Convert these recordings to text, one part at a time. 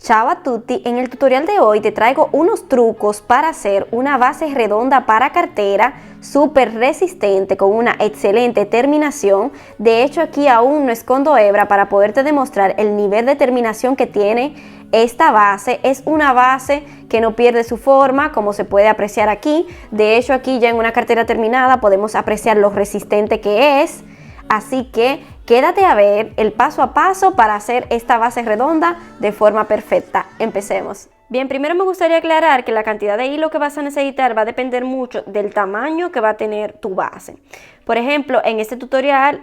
Ciao a tutti, en el tutorial de hoy te traigo unos trucos para hacer una base redonda para cartera súper resistente con una excelente terminación. De hecho, aquí aún no escondo hebra para poderte demostrar el nivel de terminación que tiene esta base. Es una base que no pierde su forma, como se puede apreciar aquí. De hecho, aquí ya en una cartera terminada podemos apreciar lo resistente que es. Así que quédate a ver el paso a paso para hacer esta base redonda de forma perfecta. Empecemos. Bien, primero me gustaría aclarar que la cantidad de hilo que vas a necesitar va a depender mucho del tamaño que va a tener tu base. Por ejemplo, en este tutorial,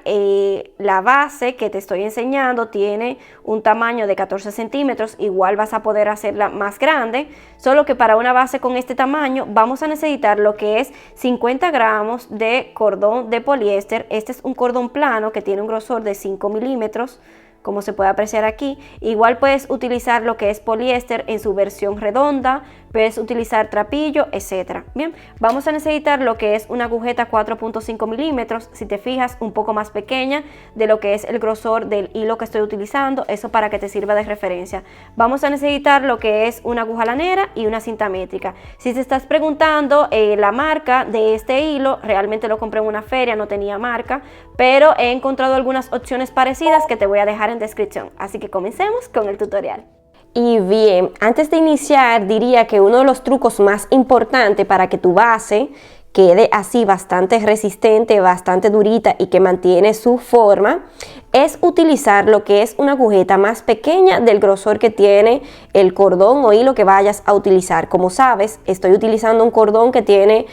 la base que te estoy enseñando tiene un tamaño de 14 centímetros. Igual vas a poder hacerla más grande, solo que para una base con este tamaño vamos a necesitar lo que es 50 gramos de cordón de poliéster. Este es un cordón plano que tiene un grosor de 5 milímetros. Como se puede apreciar aquí. Igual puedes utilizar lo que es poliéster en su versión redonda, puedes utilizar trapillo, etcétera. Bien, vamos a necesitar lo que es una agujeta 4.5 milímetros, si te fijas, un poco más pequeña de lo que es el grosor del hilo que estoy utilizando, eso para que te sirva de referencia. Vamos a necesitar lo que es una aguja lanera y una cinta métrica. Si te estás preguntando la marca de este hilo, realmente lo compré en una feria, no tenía marca, pero he encontrado algunas opciones parecidas que te voy a dejar en descripción. Así que comencemos con el tutorial. Y bien, antes de iniciar diría que uno de los trucos más importantes para que tu base quede así bastante resistente, bastante durita y que mantiene su forma, es utilizar lo que es una agujeta más pequeña del grosor que tiene el cordón o hilo que vayas a utilizar. Como sabes, estoy utilizando un cordón que tiene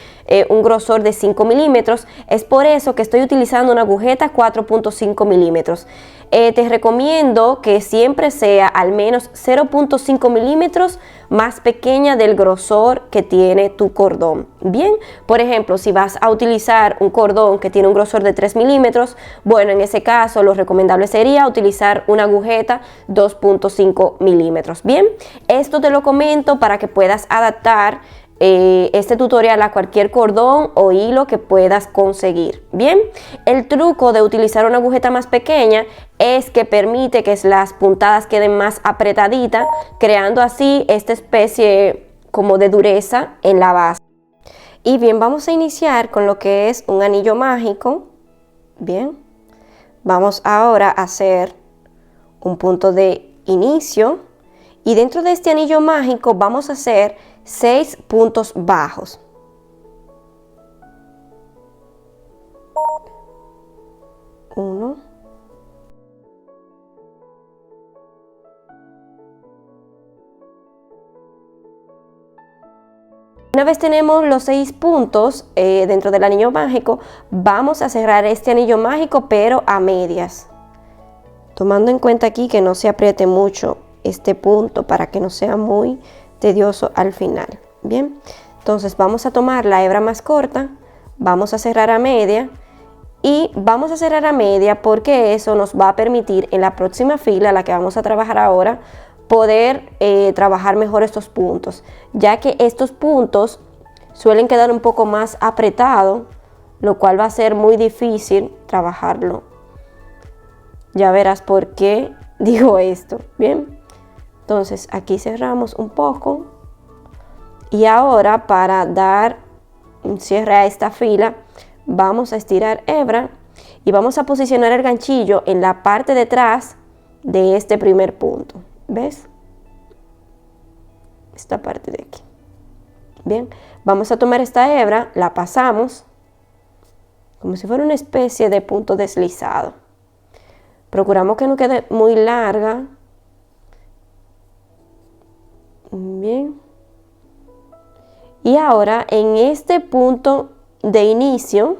un grosor de 5 milímetros, es por eso que estoy utilizando una agujeta 4.5 milímetros. Te recomiendo que siempre sea al menos 0.5 milímetros más pequeña del grosor que tiene tu cordón. Bien, por ejemplo, si vas a utilizar un cordón que tiene un grosor de 3 milímetros, bueno, en ese caso lo recomendable sería utilizar una agujeta 2.5 milímetros. Bien, esto te lo comento para que puedas adaptar este tutorial a cualquier cordón o hilo que puedas conseguir. Bien, el truco de utilizar una agujeta más pequeña es que permite que las puntadas queden más apretaditas, creando así esta especie como de dureza en la base. Y bien, vamos a iniciar con lo que es un anillo mágico. Bien, vamos ahora a hacer un punto de inicio y dentro de este anillo mágico vamos a hacer 6 puntos bajos. Uno. Una vez tenemos los 6 puntos dentro del anillo mágico, vamos a cerrar este anillo mágico pero a medias. Tomando en cuenta aquí que no se apriete mucho este punto para que no sea muy tedioso al final. Bien, entonces vamos a tomar la hebra más corta, vamos a cerrar a media y vamos a cerrar a media porque eso nos va a permitir en la próxima fila, la que vamos a trabajar ahora, poder trabajar mejor estos puntos, ya que estos puntos suelen quedar un poco más apretados, lo cual va a ser muy difícil trabajarlo. Ya verás por qué digo esto. Bien, entonces aquí cerramos un poco y ahora para dar un cierre a esta fila vamos a estirar hebra y vamos a posicionar el ganchillo en la parte de atrás de este primer punto. ¿Ves? Esta parte de aquí. Bien, vamos a tomar esta hebra, la pasamos como si fuera una especie de punto deslizado. Procuramos que no quede muy larga. Bien. Y ahora en este punto de inicio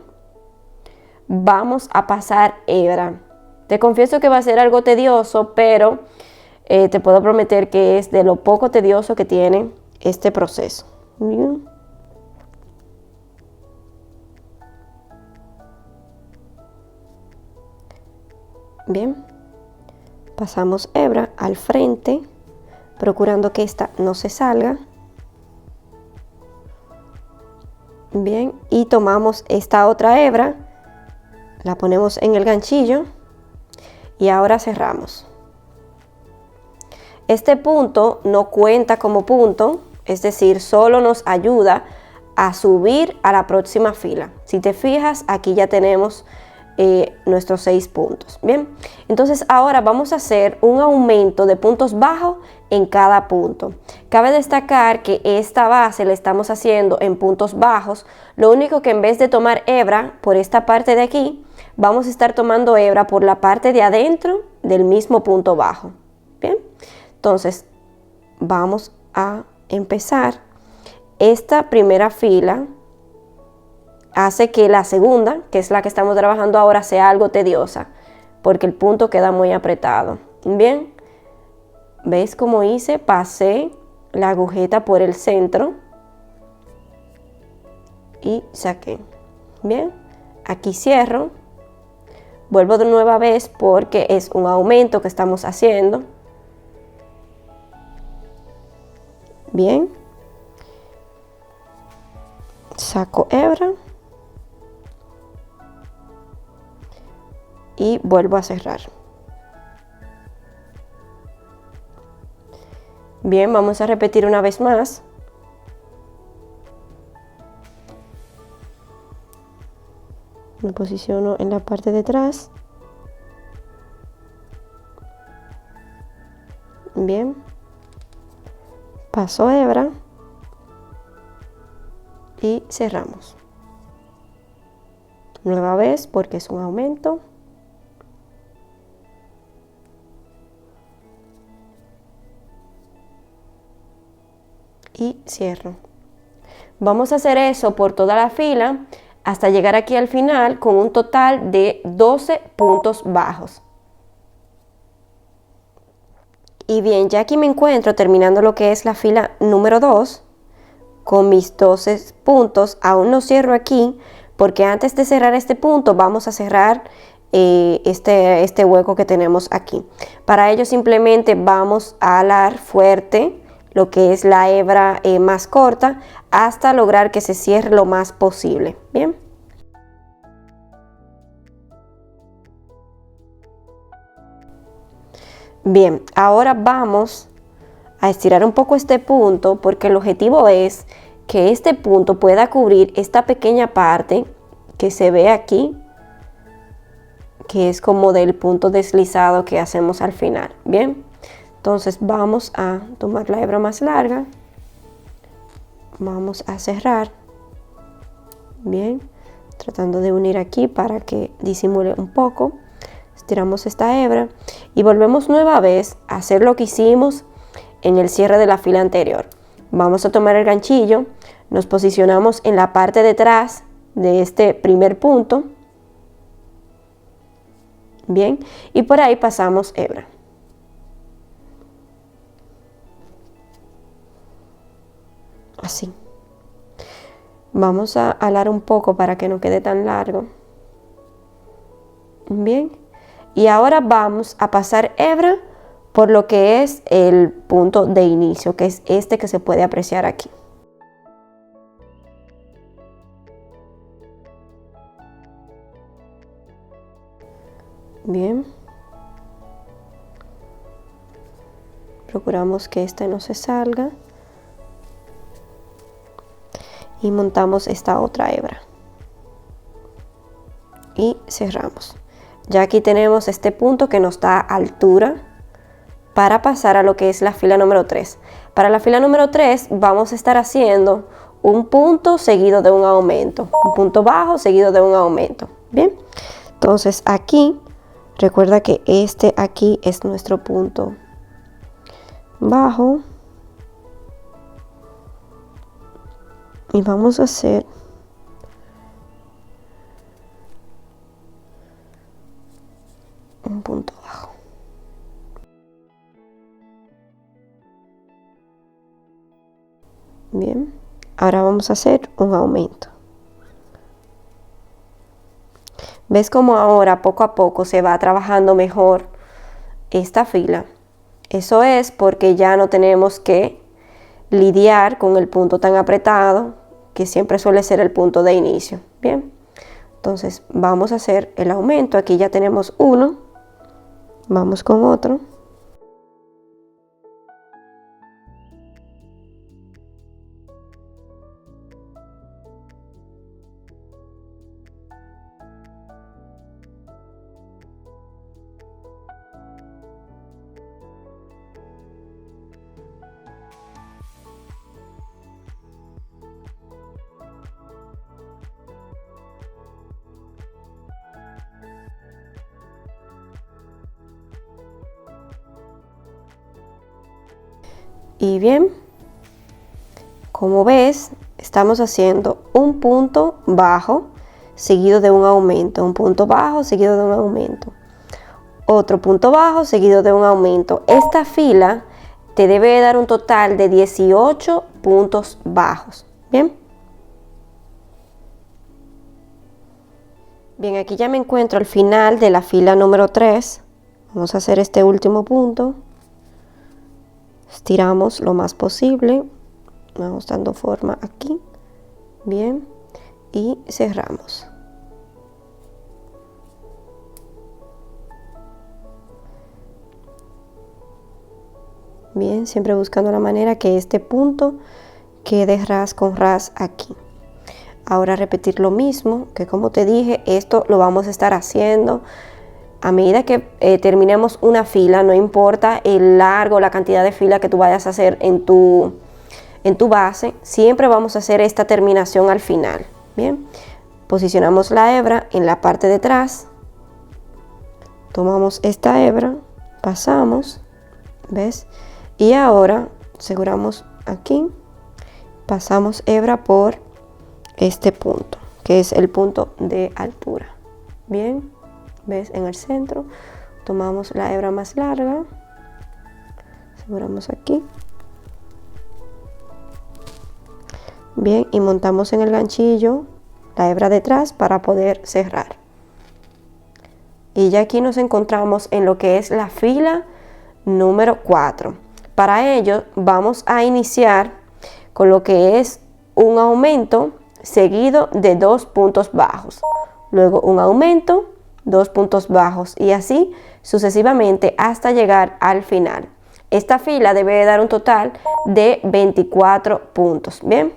vamos a pasar hebra. Te confieso que va a ser algo tedioso, pero te puedo prometer que es de lo poco tedioso que tiene este proceso. Bien. Bien, pasamos hebra al frente, procurando que esta no se salga. Bien, y tomamos esta otra hebra, la ponemos en el ganchillo y ahora cerramos. Este punto no cuenta como punto, es decir, solo nos ayuda a subir a la próxima fila. Si te fijas, aquí ya tenemos nuestros 6 puntos. Bien, entonces ahora vamos a hacer un aumento de puntos bajos en cada punto. Cabe destacar que esta base la estamos haciendo en puntos bajos. Lo único que en vez de tomar hebra por esta parte de aquí, vamos a estar tomando hebra por la parte de adentro del mismo punto bajo. Bien, entonces vamos a empezar. Esta primera fila hace que la segunda, que es la que estamos trabajando ahora, sea algo tediosa, porque el punto queda muy apretado. Bien, ¿ves cómo hice? Pasé la agujeta por el centro y saqué. Bien, aquí cierro, vuelvo de nueva vez porque es un aumento que estamos haciendo. Bien, saco hebra y vuelvo a cerrar. Bien, vamos a repetir una vez más. Me posiciono en la parte de atrás. Bien, paso hebra y cerramos. Nueva vez porque es un aumento. Y cierro. Vamos a hacer eso por toda la fila hasta llegar aquí al final con un total de 12 puntos bajos. Y bien, ya aquí me encuentro terminando lo que es la fila número 2 con mis 12 puntos. Aún no cierro aquí porque antes de cerrar este punto vamos a cerrar este hueco que tenemos aquí. Para ello simplemente vamos a alar fuerte lo que es la hebra más corta hasta lograr que se cierre lo más posible. Bien. Bien, ahora vamos a estirar un poco este punto porque el objetivo es que este punto pueda cubrir esta pequeña parte que se ve aquí, que es como del punto deslizado que hacemos al final. Bien. Entonces vamos a tomar la hebra más larga, vamos a cerrar, bien, tratando de unir aquí para que disimule un poco. Estiramos esta hebra y volvemos nueva vez a hacer lo que hicimos en el cierre de la fila anterior. Vamos a tomar el ganchillo, nos posicionamos en la parte de atrás de este primer punto, bien, y por ahí pasamos hebra. Así. Vamos a alar un poco para que no quede tan largo. Bien. Y ahora vamos a pasar hebra por lo que es el punto de inicio, que es este que se puede apreciar aquí. Bien. Procuramos que este no se salga. Y montamos esta otra hebra y cerramos. Ya aquí tenemos este punto que nos da altura para pasar a lo que es la fila número 3. Para la fila número 3 vamos a estar haciendo un punto seguido de un aumento, un punto bajo seguido de un aumento. Bien, entonces aquí recuerda que este aquí es nuestro punto bajo. Y vamos a hacer un punto bajo. Bien, ahora vamos a hacer un aumento. ¿Ves cómo ahora poco a poco se va trabajando mejor esta fila? Eso es porque ya no tenemos que lidiar con el punto tan apretado que siempre suele ser el punto de inicio. Bien, entonces vamos a hacer el aumento. Aquí ya tenemos uno, vamos con otro Y bien, como ves, estamos haciendo un punto bajo seguido de un aumento, un punto bajo seguido de un aumento, otro punto bajo seguido de un aumento. Esta fila te debe dar un total de 18 puntos bajos. Bien. Bien, aquí ya me encuentro al final de la fila número 3. Vamos a hacer este último punto. Estiramos lo más posible. Vamos dando forma aquí. Bien. Y cerramos. Bien, siempre buscando la manera que este punto quede ras con ras aquí. Ahora repetir lo mismo, que como te dije, esto lo vamos a estar haciendo a medida que terminemos una fila. No importa el largo, la cantidad de fila que tú vayas a hacer en tu base, siempre vamos a hacer esta terminación al final. Bien, posicionamos la hebra en la parte de atrás, tomamos esta hebra, pasamos, ¿ves? Y ahora aseguramos aquí, pasamos hebra por este punto, que es el punto de altura. Bien, ¿ves? En el centro, tomamos la hebra más larga, aseguramos aquí. Bien, y montamos en el ganchillo la hebra detrás para poder cerrar. Y ya aquí nos encontramos en lo que es la fila número 4. Para ello vamos a iniciar con lo que es un aumento seguido de 2 puntos bajos. Luego un aumento, 2 puntos bajos y así sucesivamente hasta llegar al final. Esta fila debe dar un total de 24 puntos. Bien,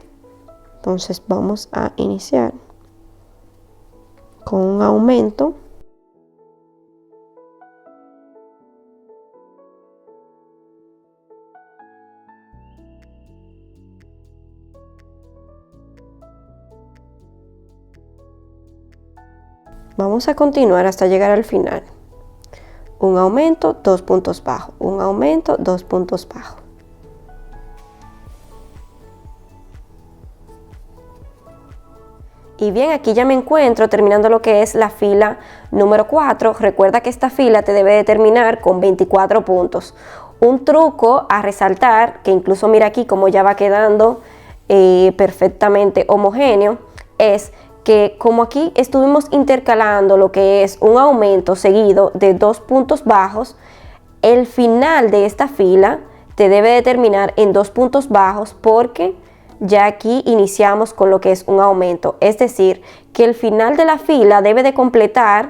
entonces vamos a iniciar con un aumento. Vamos a continuar hasta llegar al final. Un aumento, 2 puntos bajos. Un aumento, 2 puntos bajos. Y bien, aquí ya me encuentro terminando lo que es la fila número 4. Recuerda que esta fila te debe de terminar con 24 puntos. Un truco a resaltar, que incluso mira aquí cómo ya va quedando perfectamente homogéneo, es que como aquí estuvimos intercalando lo que es un aumento seguido de 2 puntos bajos, el final de esta fila te debe de terminar en 2 puntos bajos porque ya aquí iniciamos con lo que es un aumento. Es decir, que el final de la fila debe de completar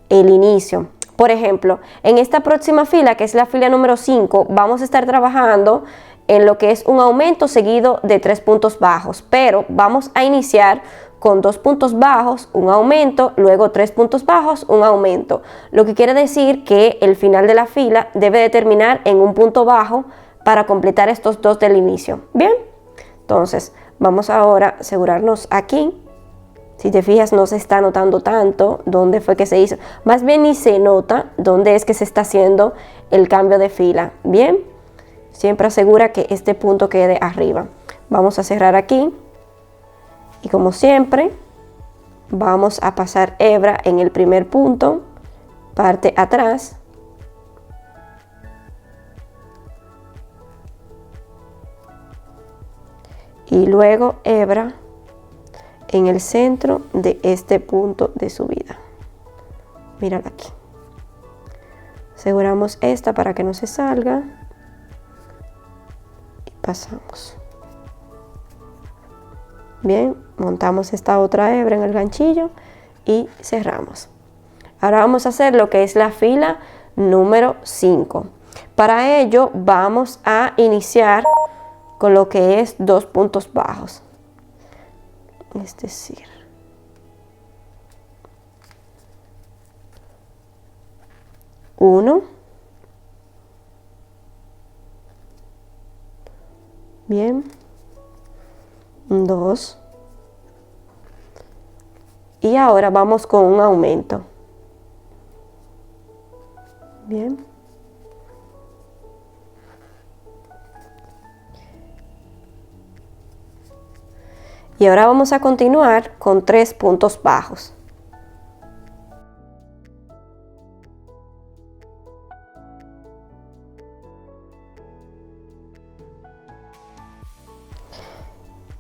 el inicio. Por ejemplo, en esta próxima fila, que es la fila número 5, vamos a estar trabajando en lo que es un aumento seguido de 3 puntos bajos, pero vamos a iniciar con 2 puntos bajos, un aumento, luego 3 puntos bajos, un aumento. Lo que quiere decir que el final de la fila debe de terminar en un punto bajo para completar estos 2 del inicio. Bien, entonces vamos ahora a asegurarnos aquí. Si te fijas, no se está notando tanto dónde fue que se hizo. Más bien ni se nota dónde es que se está haciendo el cambio de fila. Bien, siempre asegura que este punto quede arriba. Vamos a cerrar aquí. Y como siempre, vamos a pasar hebra en el primer punto, parte atrás. Y luego hebra en el centro de este punto de subida. Mírala aquí. Aseguramos esta para que no se salga. Y pasamos. Bien, montamos esta otra hebra en el ganchillo y cerramos. Ahora vamos a hacer lo que es la fila número 5. Para ello vamos a iniciar con lo que es 2 puntos bajos. Es decir, uno, bien, 2, y ahora vamos con un aumento. Bien, Y ahora vamos a continuar con 3 puntos bajos.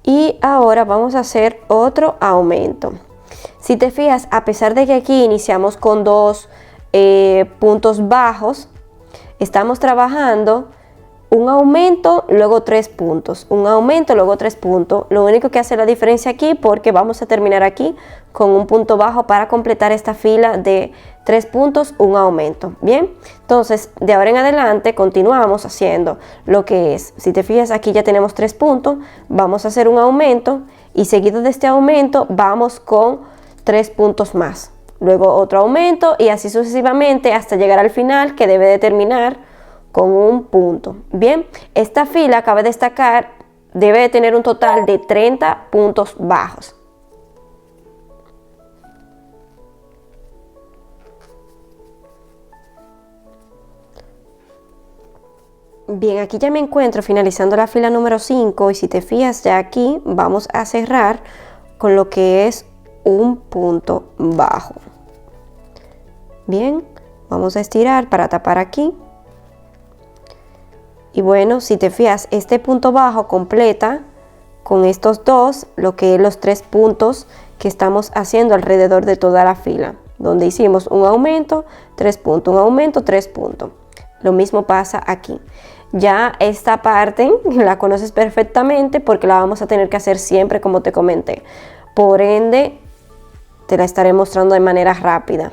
Y ahora vamos a hacer otro aumento. Si te fijas, a pesar de que aquí iniciamos con 2 puntos bajos, estamos trabajando un aumento, luego 3 puntos, un aumento, luego 3 puntos. Lo único que hace la diferencia aquí, porque vamos a terminar aquí con un punto bajo para completar esta fila de 3 puntos, un aumento. Bien, entonces de ahora en adelante continuamos haciendo lo que es, si te fijas aquí ya tenemos 3 puntos, vamos a hacer un aumento y seguido de este aumento vamos con 3 puntos más. Luego otro aumento y así sucesivamente hasta llegar al final, que debe de terminar con un punto. Bien, esta fila, cabe destacar, debe de tener un total de 30 puntos bajos. Bien, aquí ya me encuentro finalizando la fila número 5 y si te fijas ya aquí vamos a cerrar con lo que es un punto bajo. Bien, vamos a estirar para tapar aquí. Y bueno, si te fijas, este punto bajo completa con estos dos lo que es los 3 puntos que estamos haciendo alrededor de toda la fila, donde hicimos un aumento, 3 puntos, un aumento, 3 puntos. Lo mismo pasa aquí. Ya esta parte la conoces perfectamente porque la vamos a tener que hacer siempre como te comenté. Por ende, te la estaré mostrando de manera rápida.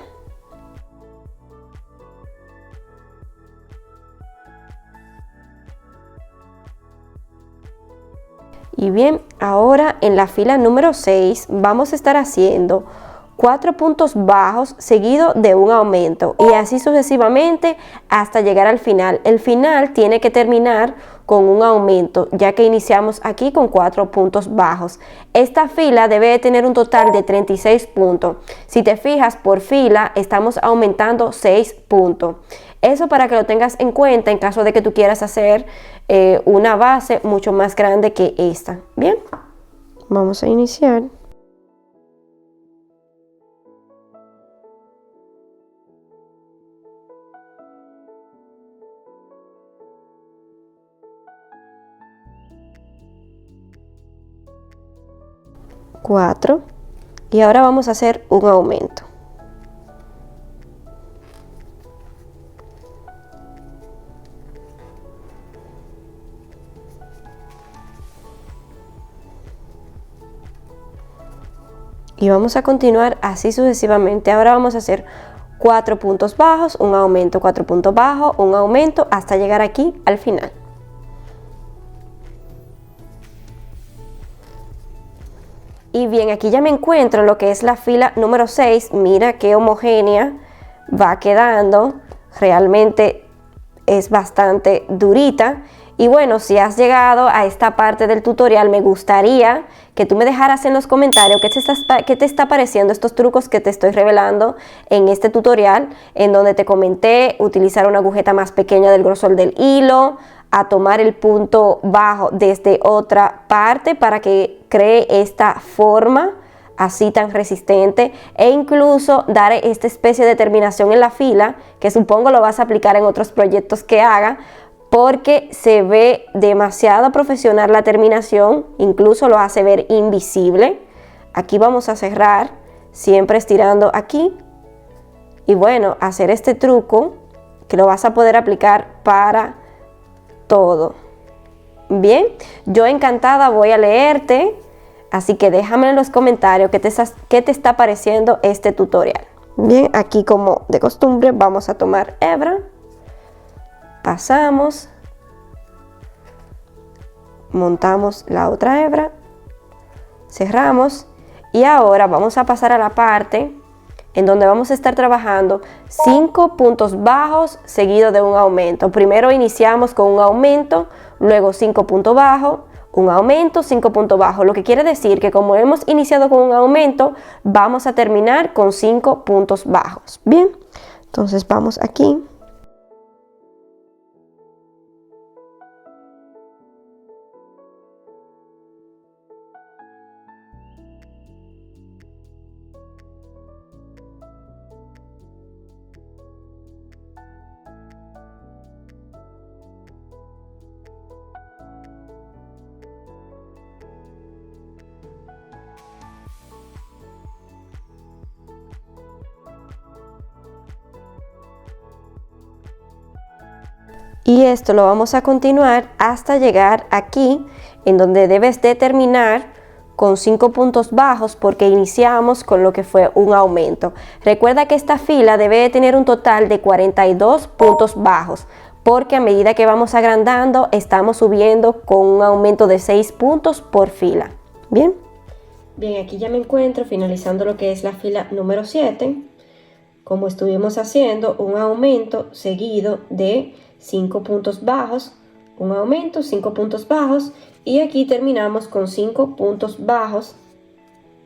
Y bien, ahora en la fila número 6 vamos a estar haciendo 4 puntos bajos seguido de un aumento y así sucesivamente hasta llegar al final. El final tiene que terminar con un aumento, ya que iniciamos aquí con 4 puntos bajos. Esta fila debe de tener un total de 36 puntos. Si te fijas, por fila estamos aumentando 6 puntos. Eso para que lo tengas en cuenta en caso de que tú quieras hacer una base mucho más grande que esta. Bien, vamos a iniciar. Cuatro. Y ahora vamos a hacer un aumento. Y vamos a continuar así sucesivamente. Ahora vamos a hacer 4 puntos bajos, un aumento, 4 puntos bajos, un aumento, hasta llegar aquí al final. Y bien, aquí ya me encuentro en lo que es la fila número 6. Mira qué homogénea va quedando. Realmente es bastante durita. Y bueno, si has llegado a esta parte del tutorial, me gustaría que tú me dejaras en los comentarios qué te está pareciendo estos trucos que te estoy revelando en este tutorial, en donde te comenté utilizar una agujeta más pequeña del grosor del hilo, a tomar el punto bajo desde otra parte para que cree esta forma así tan resistente, e incluso dar esta especie de terminación en la fila, que supongo lo vas a aplicar en otros proyectos que haga, porque se ve demasiado profesional la terminación, incluso lo hace ver invisible. Aquí vamos a cerrar, siempre estirando aquí, y bueno, hacer este truco que lo vas a poder aplicar para todo. Bien, yo encantada voy a leerte, así que déjame en los comentarios qué te está pareciendo este tutorial. Bien, aquí como de costumbre vamos a tomar hebra, pasamos, montamos la otra hebra, cerramos y ahora vamos a pasar a la parte en donde vamos a estar trabajando 5 puntos bajos seguidos de un aumento. Primero iniciamos con un aumento, luego 5 puntos bajos, un aumento, 5 puntos bajos. Lo que quiere decir que como hemos iniciado con un aumento, vamos a terminar con 5 puntos bajos. Bien, entonces vamos aquí. Y esto lo vamos a continuar hasta llegar aquí, en donde debes de terminar con 5 puntos bajos porque iniciamos con lo que fue un aumento. Recuerda que esta fila debe de tener un total de 42 puntos bajos, porque a medida que vamos agrandando estamos subiendo con un aumento de 6 puntos por fila. Bien, aquí ya me encuentro finalizando lo que es la fila número 7. Como estuvimos haciendo un aumento seguido de 5 puntos bajos, un aumento, 5 puntos bajos, y aquí terminamos con 5 puntos bajos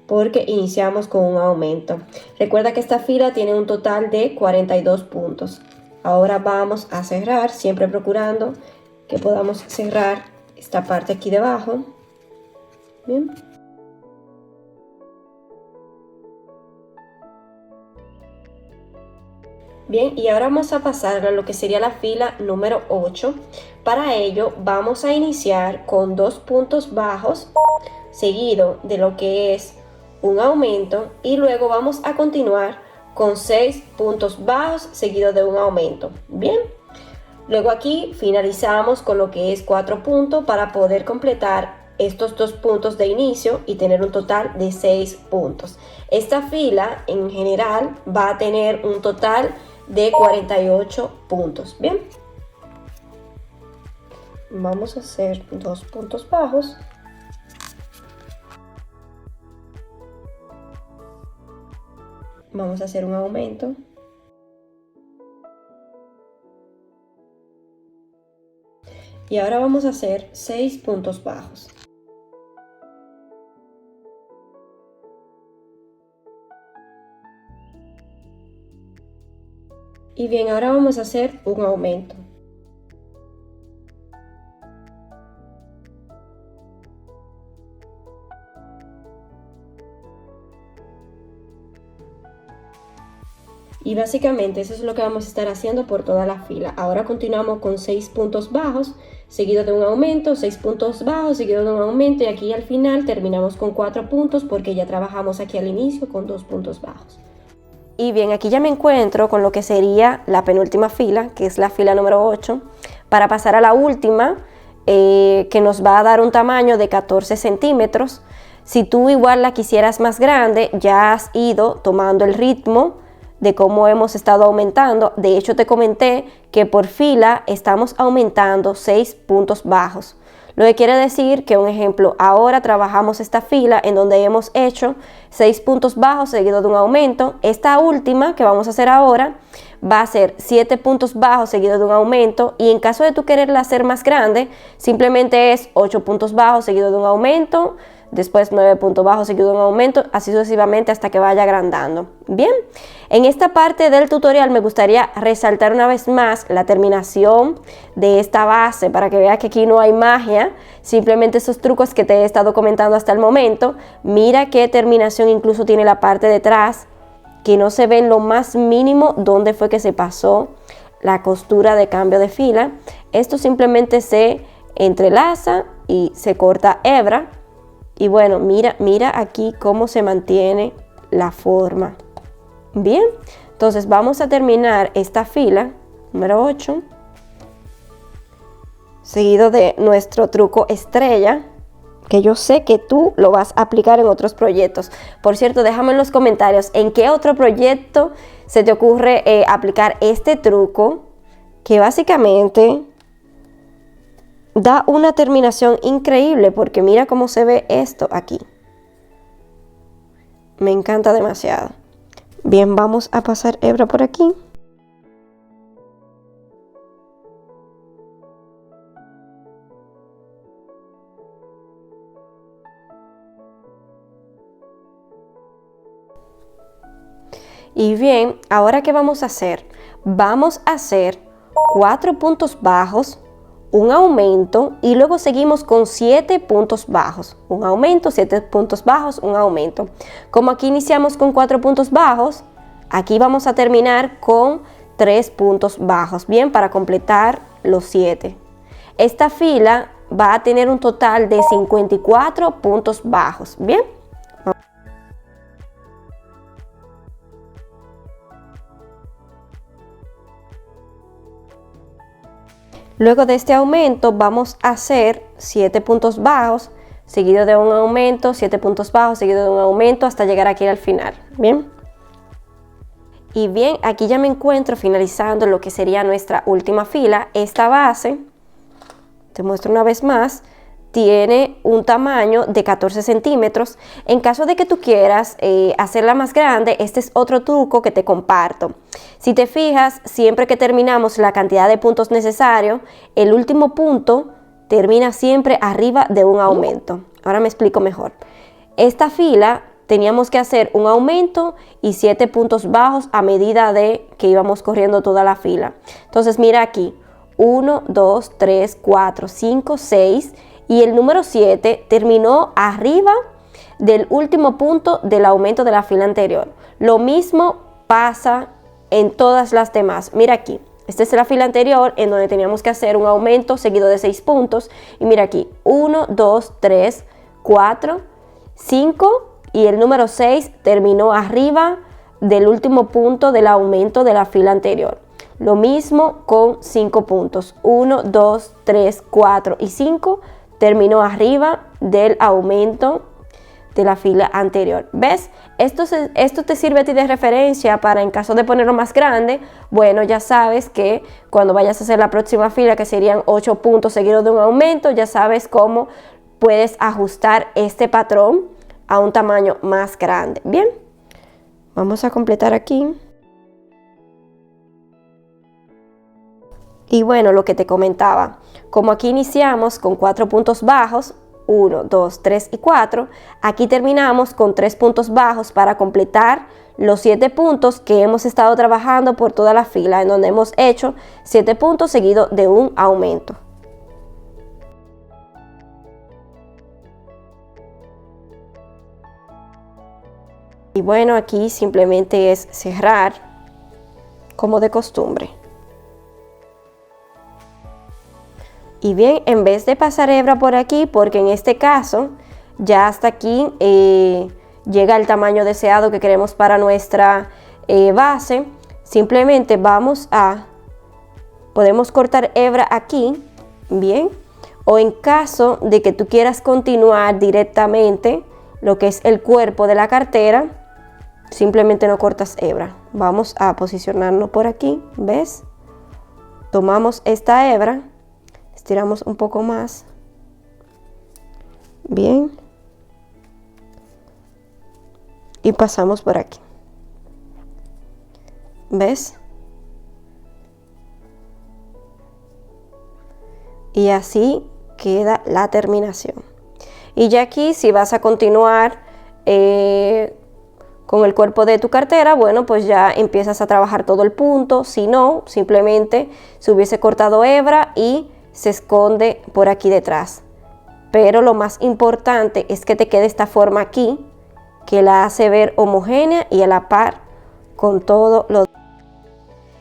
porque iniciamos con un aumento. Recuerda que esta fila tiene un total de 42 puntos. Ahora vamos a cerrar, siempre procurando que podamos cerrar esta parte aquí debajo. Bien. Bien, y ahora vamos a pasar a lo que sería la fila número 8. Para ello vamos a iniciar con 2 puntos bajos, seguido de lo que es un aumento, y luego vamos a continuar con 6 puntos bajos, seguido de un aumento. Bien, luego aquí finalizamos con lo que es 4 puntos para poder completar estos 2 puntos de inicio y tener un total de 6 puntos. Esta fila en general va a tener un total de 48 puntos. Bien, vamos a hacer 2 puntos bajos, vamos a hacer un aumento, y ahora vamos a hacer 6 puntos bajos. Y bien, ahora vamos a hacer un aumento. Y básicamente eso es lo que vamos a estar haciendo por toda la fila. Ahora continuamos con 6 puntos bajos, seguido de un aumento, 6 puntos bajos, seguido de un aumento, y aquí al final terminamos con 4 puntos porque ya trabajamos aquí al inicio con 2 puntos bajos. Y bien, aquí ya me encuentro con lo que sería la penúltima fila, que es la fila número 8, para pasar a la última, que nos va a dar un tamaño de 14 centímetros. Si tú igual la quisieras más grande, ya has ido tomando el ritmo de cómo hemos estado aumentando. De hecho, te comenté que por fila estamos aumentando 6 puntos bajos. Lo que quiere decir que, un ejemplo, ahora trabajamos esta fila en donde hemos hecho 6 puntos bajos seguido de un aumento. Esta última que vamos a hacer ahora va a ser 7 puntos bajos seguido de un aumento, y en caso de tú quererla hacer más grande, simplemente es 8 puntos bajos seguido de un aumento, después 9 puntos bajos seguido de un aumento, así sucesivamente hasta que vaya agrandando. Bien, en esta parte del tutorial me gustaría resaltar una vez más la terminación de esta base para que veas que aquí no hay magia, simplemente esos trucos que te he estado comentando hasta el momento. Mira qué terminación incluso tiene la parte de atrás, que no se ve en lo más mínimo dónde fue que se pasó la costura de cambio de fila. Esto simplemente se entrelaza y se corta hebra. Y bueno, mira aquí cómo se mantiene la forma. Bien, entonces vamos a terminar esta fila número 8, seguido de nuestro truco estrella, que yo sé que tú lo vas a aplicar en otros proyectos. Por cierto, déjame en los comentarios en qué otro proyecto se te ocurre aplicar este truco, que básicamente da una terminación increíble, porque mira cómo se ve esto aquí. Me encanta demasiado. Bien, vamos a pasar hebra por aquí. Y bien, ahora ¿qué vamos a hacer? Vamos a hacer 4 puntos bajos, un aumento, y luego seguimos con 7 puntos bajos, un aumento, 7 puntos bajos, un aumento. Como aquí iniciamos con 4 puntos bajos, aquí vamos a terminar con 3 puntos bajos, bien, para completar los 7. Esta fila va a tener un total de 54 puntos bajos, bien. Luego de este aumento vamos a hacer 7 puntos bajos, seguido de un aumento, 7 puntos bajos, seguido de un aumento, hasta llegar aquí al final, ¿bien? Y bien, aquí ya me encuentro finalizando lo que sería nuestra última fila. Esta base, te muestro una vez más, tiene un tamaño de 14 centímetros. En caso de que tú quieras hacerla más grande, este es otro truco que te comparto. Si te fijas, siempre que terminamos la cantidad de puntos necesarios, el último punto termina siempre arriba de un aumento. Ahora me explico mejor. Esta fila teníamos que hacer un aumento y 7 puntos bajos a medida de que íbamos corriendo toda la fila. Entonces mira aquí, 1, 2, 3, 4, 5, 6 y el número 7 terminó arriba del último punto del aumento de la fila anterior. Lo mismo pasa en todas las demás. Mira aquí, esta es la fila anterior en donde teníamos que hacer un aumento seguido de 6 puntos y mira aquí, 1, 2, 3, 4, 5 y el número 6 terminó arriba del último punto del aumento de la fila anterior. Lo mismo con 5 puntos, 1, 2, 3, 4 y 5 terminó arriba del aumento de la fila anterior. ¿Ves? Esto te sirve a ti de referencia para en caso de ponerlo más grande, bueno, ya sabes que cuando vayas a hacer la próxima fila, que serían 8 puntos seguidos de un aumento, ya sabes cómo puedes ajustar este patrón a un tamaño más grande. Bien, vamos a completar aquí. Y bueno, lo que te comentaba, como aquí iniciamos con 4 puntos bajos, 1, 2, 3 y 4, aquí terminamos con 3 puntos bajos para completar los 7 puntos que hemos estado trabajando por toda la fila, en donde hemos hecho 7 puntos seguidos de un aumento. Y bueno, aquí simplemente es cerrar como de costumbre. Y bien, en vez de pasar hebra por aquí, porque en este caso ya hasta aquí llega el tamaño deseado que queremos para nuestra base, simplemente podemos cortar hebra aquí, bien, o en caso de que tú quieras continuar directamente lo que es el cuerpo de la cartera, simplemente no cortas hebra. Vamos a posicionarnos por aquí, ¿ves? Tomamos esta hebra, estiramos un poco más, bien, y pasamos por aquí, ¿ves? Y así queda la terminación. Y ya aquí, si vas a continuar con el cuerpo de tu cartera, bueno, pues ya empiezas a trabajar todo el punto. Si no, simplemente se hubiese cortado hebra y se esconde por aquí detrás. Pero lo más importante es que te quede esta forma aquí, que la hace ver homogénea y a la par con todo lo demás.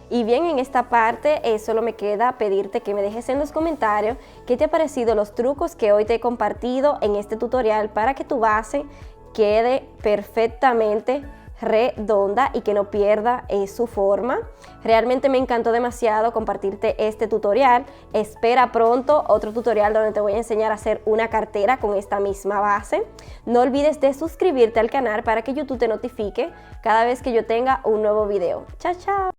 Y bien, en esta parte solo me queda pedirte que me dejes en los comentarios qué te ha parecido los trucos que hoy te he compartido en este tutorial para que tu base quede perfectamente redonda y que no pierda su forma. Realmente me encantó demasiado compartirte este tutorial. Espera pronto otro tutorial donde te voy a enseñar a hacer una cartera con esta misma base. No olvides de suscribirte al canal para que YouTube te notifique cada vez que yo tenga un nuevo video. Chao, chao.